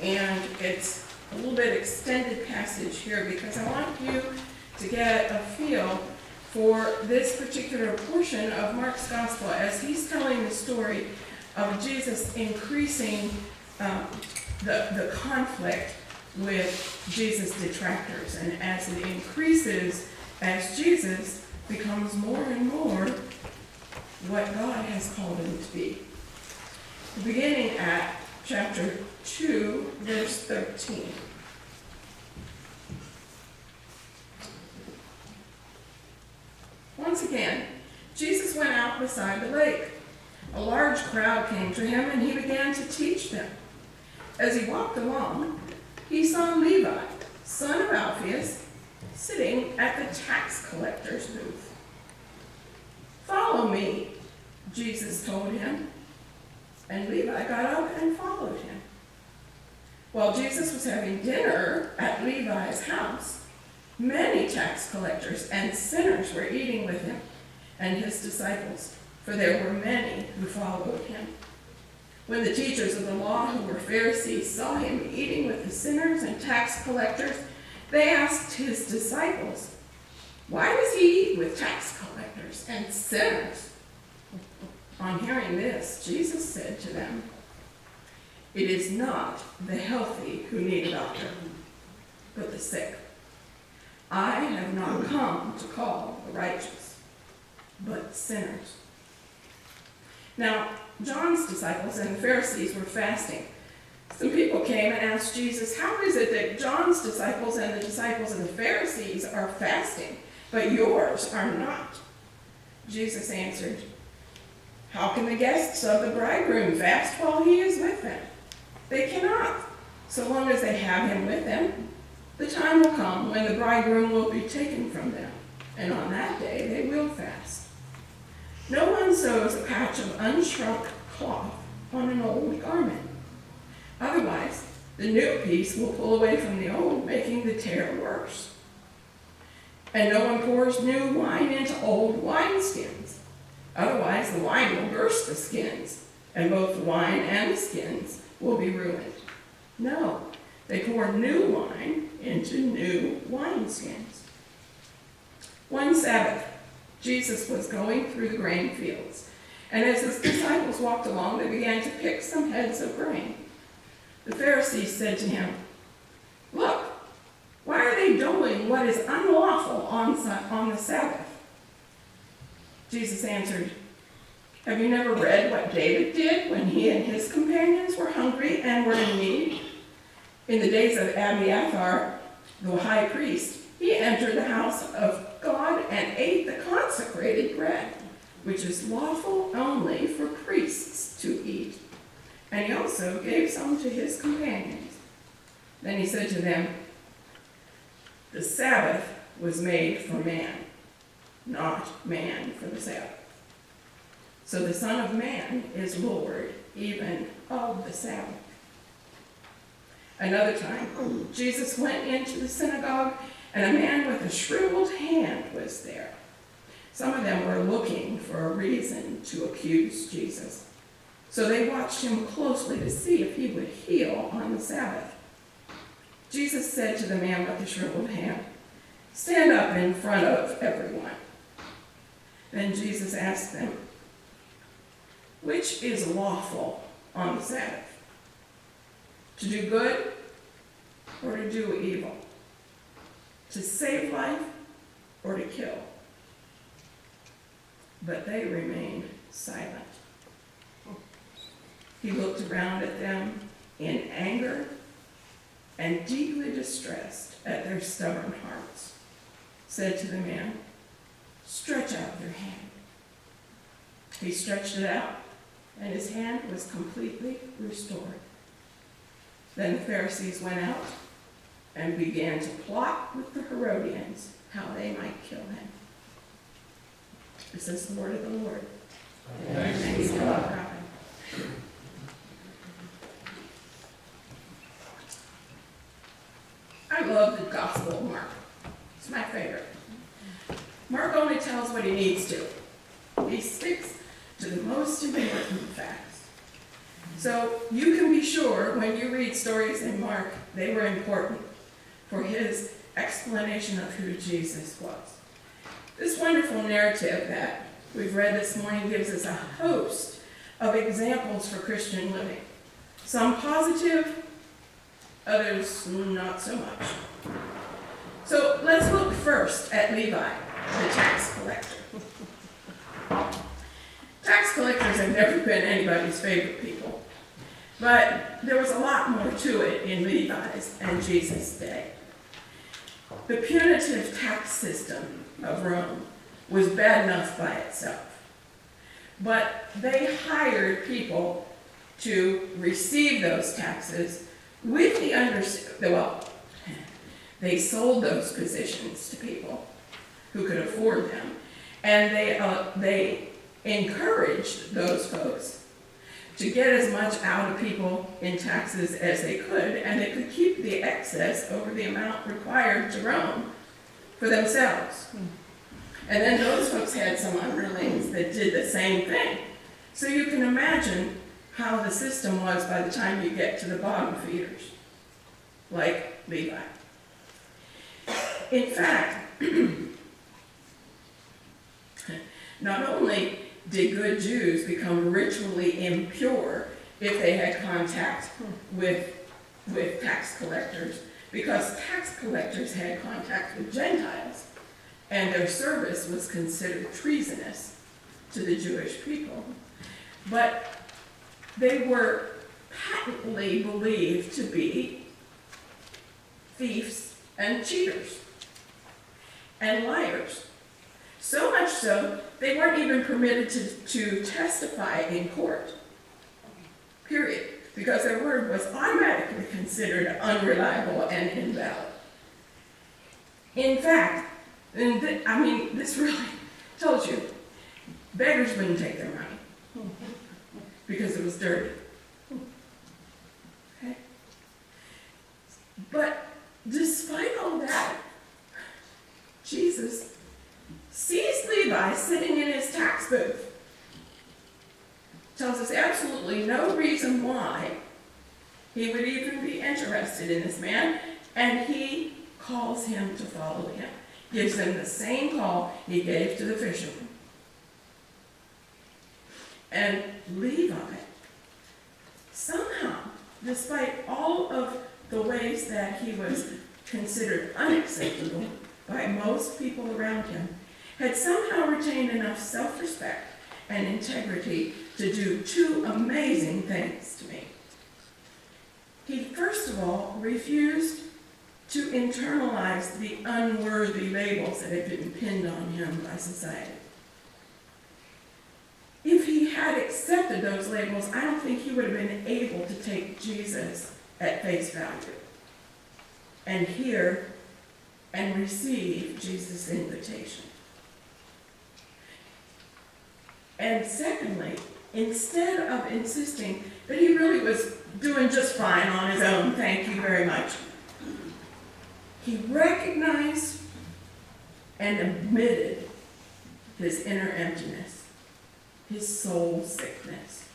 And it's a little bit extended passage here because I want you to get a feel for this particular portion of Mark's gospel as he's telling the story of Jesus increasing the conflict with Jesus' detractors. And as it increases, as Jesus becomes more and more what God has called him to be. Beginning at chapter 2, verse 13. Once again, Jesus went out beside the lake. A large crowd came to him, and he began to teach them. As he walked along, he saw Levi, son of Alphaeus, sitting at the tax collector's booth. "Follow me," Jesus told him, and Levi got up and followed him. While Jesus was having dinner at Levi's house, many tax collectors and sinners were eating with him and his disciples, for there were many who followed him. When the teachers of the law, who were Pharisees, saw him eating with the sinners and tax collectors, they asked his disciples, "Why does he eat with tax collectors and sinners?" On hearing this, Jesus said to them, "It is not the healthy who need a doctor, but the sick. I have not come to call the righteous, but sinners." Now, John's disciples and the Pharisees were fasting. Some people came and asked Jesus, "How is it that John's disciples and the disciples of the Pharisees are fasting, but yours are not?" Jesus answered, "How can the guests of the bridegroom fast while he is with them? They cannot, so long as they have him with them. The time will come when the bridegroom will be taken from them, and on that day they will fast. No one sews a patch of unshrunk cloth on an old garment. Otherwise, the new piece will pull away from the old, making the tear worse. And no one pours new wine into old wineskins. Otherwise, the wine will burst the skins, and both the wine and the skins will be ruined. No, they pour new wine into new wineskins." One Sabbath, Jesus was going through the grain fields, and as his disciples walked along, they began to pick some heads of grain. The Pharisees said to him, "Look, why are they doing what is unlawful on the Sabbath?" Jesus answered, "Have you never read what David did when he and his companions were hungry and were in need? In the days of Abiathar, the high priest, he entered the house of God and ate the consecrated bread, which is lawful only for priests to eat. And he also gave some to his companions. Then he said to them, 'The Sabbath was made for man, not man for the Sabbath. So the Son of Man is Lord even of the Sabbath.'" Another time, Jesus went into the synagogue, and a man with a shriveled hand was there. Some of them were looking for a reason to accuse Jesus. So they watched him closely to see if he would heal on the Sabbath. Jesus said to the man with the shriveled hand, "Stand up in front of everyone." Then Jesus asked them, "Which is lawful on the Sabbath? To do good or to do evil? To save life or to kill?" But they remained silent. He looked around at them in anger and, deeply distressed at their stubborn hearts, said to the man, "Stretch out your hand." He stretched it out, and his hand was completely restored. Then the Pharisees went out and began to plot with the Herodians how they might kill him. This is the word of the Lord. Thanks Thanks be be to to God. God. I love the Gospel of Mark. It's my favorite. Mark only tells what he needs to. He sticks to the most important facts. So you can be sure when you read stories in Mark, they were important for his explanation of who Jesus was. This wonderful narrative that we've read this morning gives us a host of examples for Christian living. Some positive, others not so much. So let's look first at Levi, the tax collector. Tax collectors have never been anybody's favorite people, but there was a lot more to it in Levi's and Jesus' day. The punitive tax system of Rome was bad enough by itself, but they hired people to receive those taxes with the they sold those positions to people who could afford them, and they encouraged those folks to get as much out of people in taxes as they could, and they could keep the excess over the amount required to Rome for themselves. And then those folks had some underlings that did the same thing. So you can imagine how the system was by the time you get to the bottom feeders, like Levi. In fact, not only did good Jews become ritually impure if they had contact with tax collectors, because tax collectors had contact with Gentiles, and their service was considered treasonous to the Jewish people. But they were patently believed to be thieves and cheaters and liars. So much so, they weren't even permitted to testify in court, period, because their word was automatically considered unreliable and invalid. In fact, this really tells you, beggars wouldn't take their money because it was dirty. Okay? But despite all that, Jesus sees Levi sitting in his tax booth. Tells us absolutely no reason why he would even be interested in this man, and he calls him to follow him. Gives him the same call he gave to the fisherman. And Levi, somehow, despite all of the ways that he was considered unacceptable by most people around him, had somehow retained enough self-respect and integrity to do two amazing things to me. He, first of all, refused to internalize the unworthy labels that had been pinned on him by society. If he had accepted those labels, I don't think he would have been able to take Jesus at face value and hear and receive Jesus' invitation. And secondly, instead of insisting that he really was doing just fine on his own, thank you very much, he recognized and admitted his inner emptiness, his soul sickness.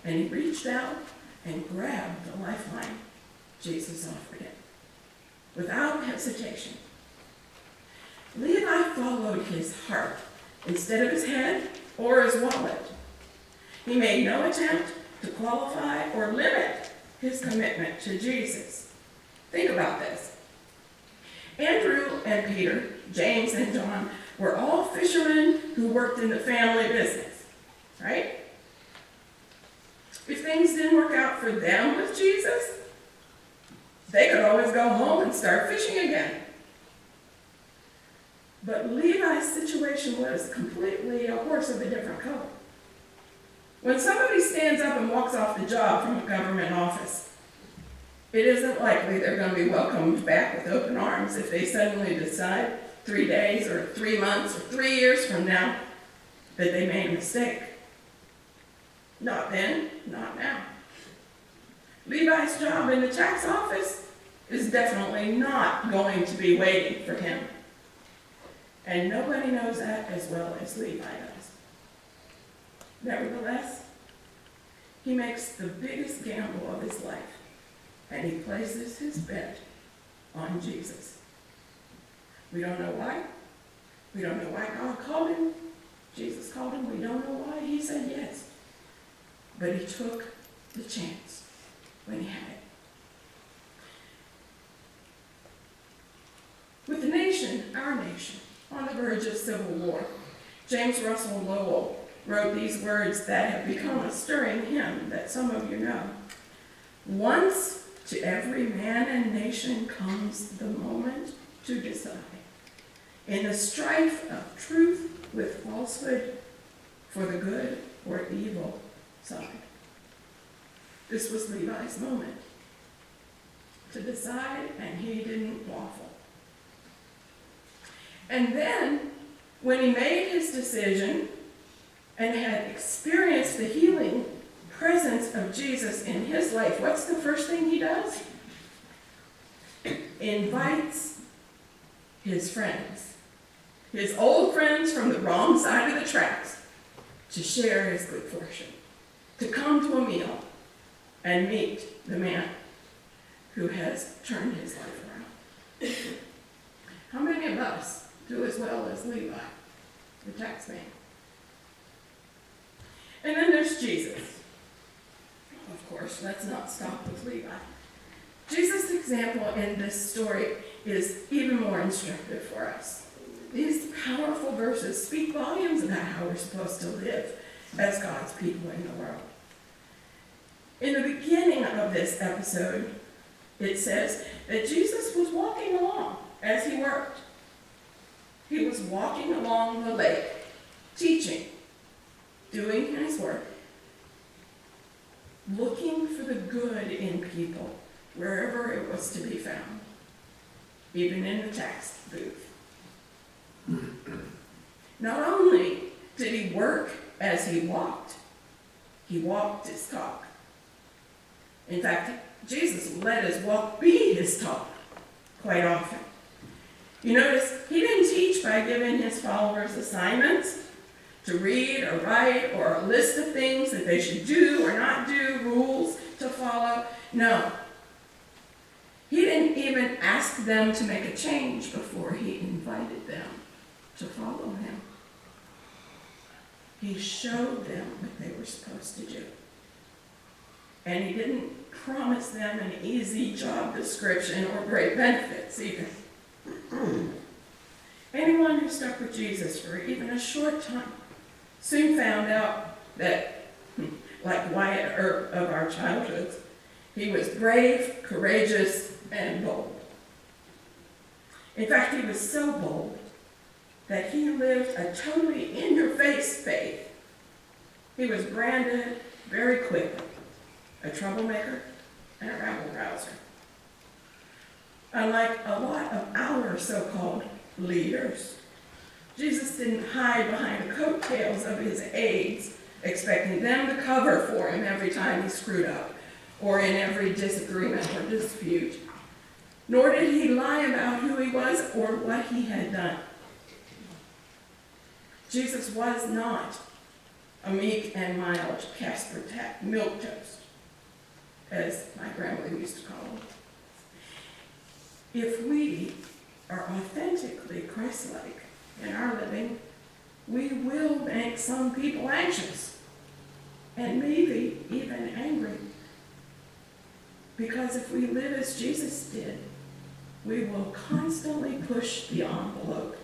And he reached out and grabbed the lifeline Jesus offered him without hesitation. Levi followed his heart instead of his head or his wallet. He made no attempt to qualify or limit his commitment to Jesus. Think about this. Andrew and Peter, James and John were all fishermen who worked in the family business, right? If things didn't work out for them with Jesus, they could always go home and start fishing again. But Levi's situation was completely a horse of a different color. When somebody stands up and walks off the job from a government office, it isn't likely they're going to be welcomed back with open arms if they suddenly decide 3 days or 3 months or 3 years from now that they made a mistake. Not then, not now. Levi's job in the tax office is definitely not going to be waiting for him. And nobody knows that as well as Levi does. Nevertheless, he makes the biggest gamble of his life, and he places his bet on Jesus. We don't know why. We don't know why God called him. Jesus called him. We don't know why he said yes. But he took the chance when he had it. With the nation, our nation, on the verge of civil war, James Russell Lowell wrote these words that have become a stirring hymn that some of you know. Once to every man and nation comes the moment to decide, in the strife of truth with falsehood, for the good or evil side. This was Levi's moment to decide, and he didn't waffle. And then, when he made his decision and had experienced the healing presence of Jesus in his life, what's the first thing he does? Invites his friends, his old friends from the wrong side of the tracks, to share his good fortune, to come to a meal and meet the man who has turned his life around. How many of us do as well as Levi, the tax man? And then there's Jesus. Of course, let's not stop with Levi. Jesus' example in this story is even more instructive for us. These powerful verses speak volumes about how we're supposed to live as God's people in the world. In the beginning of this episode, it says that Jesus was walking along as he worked. He was walking along the lake, teaching, doing his work, looking for the good in people wherever it was to be found, even in the tax booth. Not only did he work as he walked his talk. In fact, Jesus let his walk be his talk quite often. You notice he didn't teach by giving his followers assignments to read or write, or a list of things that they should do or not do, rules to follow. No. He didn't even ask them to make a change before he invited them to follow him. He showed them what they were supposed to do. And he didn't promise them an easy job description or great benefits either. Anyone who stuck with Jesus for even a short time soon found out that, like Wyatt Earp of our childhoods, he was brave, courageous, and bold. In fact, he was so bold that he lived a totally in-your-face faith. He was branded very quickly a troublemaker and a rabble-rouser. Unlike a lot of our so-called leaders, Jesus didn't hide behind the coattails of his aides, expecting them to cover for him every time he screwed up, or in every disagreement or dispute. Nor did he lie about who he was or what he had done. Jesus was not a meek and mild Casper milquetoast, as my grandmother used to call him. If we are authentically Christ-like in our living, we will make some people anxious and maybe even angry. Because if we live as Jesus did, we will constantly push the envelope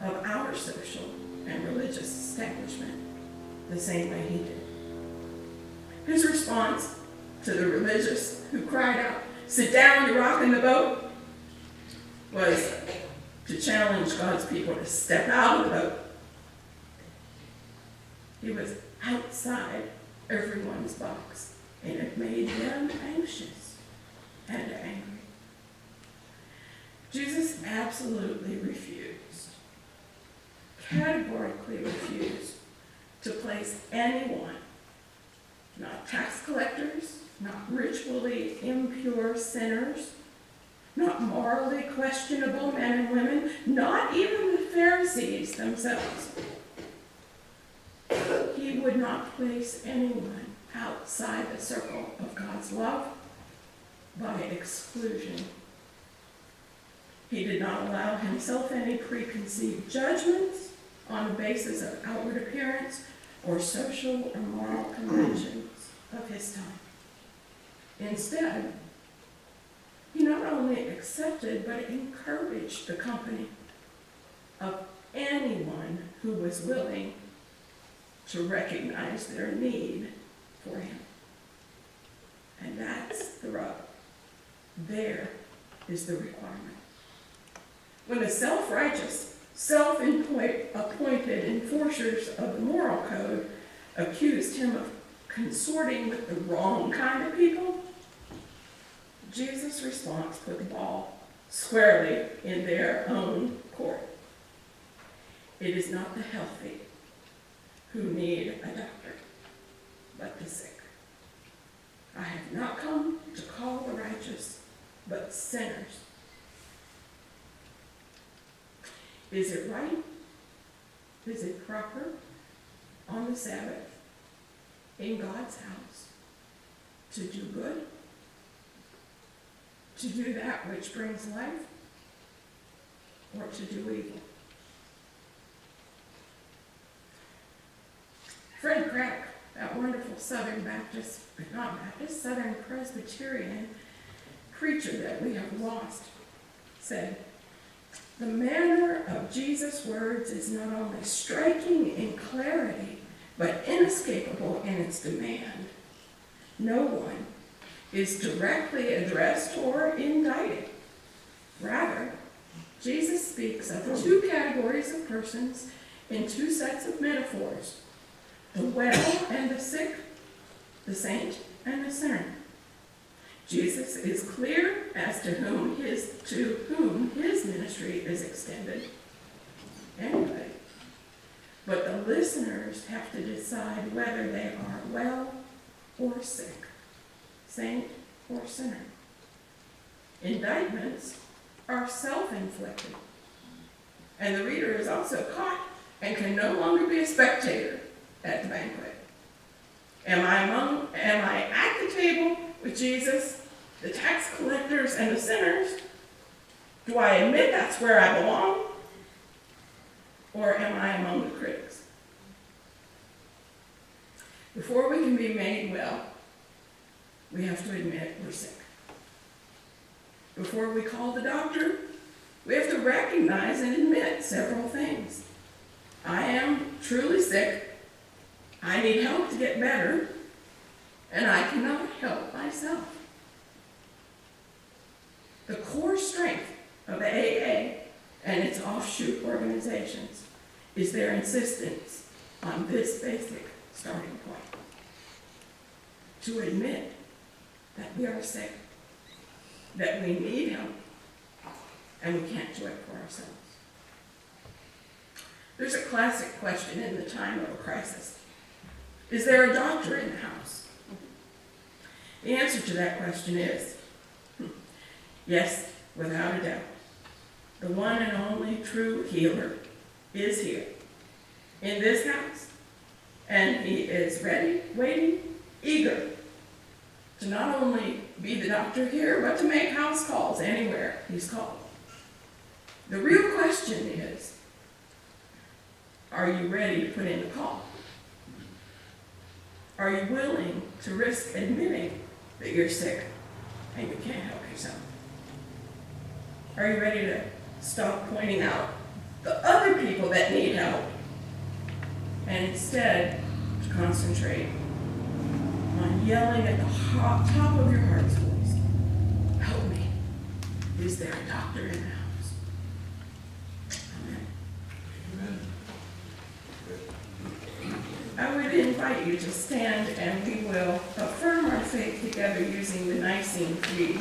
of our social and religious establishment the same way he did. His response to the religious who cried out, "Sit down, you're rocking the boat," was to challenge God's people to step out of the boat. He was outside everyone's box, and it made them anxious and angry. Jesus absolutely refused, categorically refused, to place anyone, not tax collectors, not ritually impure sinners, not morally questionable men and women, not even the Pharisees themselves. He would not place anyone outside the circle of God's love by exclusion. He did not allow himself any preconceived judgments on the basis of outward appearance or social or moral conventions of his time. Instead, he not only accepted but encouraged the company of anyone who was willing to recognize their need for him. And that's the rub. There is the requirement. When the self-righteous, self-appointed enforcers of the moral code accused him of consorting with the wrong kind of people, Jesus' response put the ball squarely in their own court. It is not the healthy who need a doctor, but the sick. I have not come to call the righteous, but sinners. Is it right? Is it proper on the Sabbath in God's house to do good? To do that which brings life? Or to do evil? Fred Craddock, that wonderful Southern Southern Presbyterian preacher that we have lost, said, "The manner of Jesus' words is not only striking in clarity, but inescapable in its demand. No one is directly addressed or indicted. Rather, Jesus speaks of two categories of persons in two sets of metaphors: the well and the sick, the saint and the sinner. Jesus is clear as to whom his ministry is extended. Anyway, but the listeners have to decide whether they are well or sick, saint or sinner. Indictments are self-inflicted, and the reader is also caught and can no longer be a spectator at the banquet. Am I at the table with Jesus, the tax collectors, and the sinners? Do I admit that's where I belong? Or am I among the critics? Before we can be made well, we have to admit we're sick. Before we call the doctor, we have to recognize and admit several things. I am truly sick. I need help to get better, and I cannot help myself. The core strength of the AA and its offshoot organizations is their insistence on this basic starting point: to admit that we are sick, that we need help, and we can't do it for ourselves. There's a classic question in the time of a crisis. Is there a doctor in the house? The answer to that question is yes, without a doubt. The one and only true healer is here in this house, and he is ready, waiting, eager to not only be the doctor here, but to make house calls anywhere he's called. The real question is, are you ready to put in the call? Are you willing to risk admitting that you're sick and you can't help yourself? Are you ready to stop pointing out the other people that need help and instead to concentrate on yelling at the top of your heart's voice, help me? Is there a doctor in the house? Amen. Amen. I would invite you to stand, and we will affirm our faith together using the Nicene Creed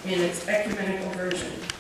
in its ecumenical version.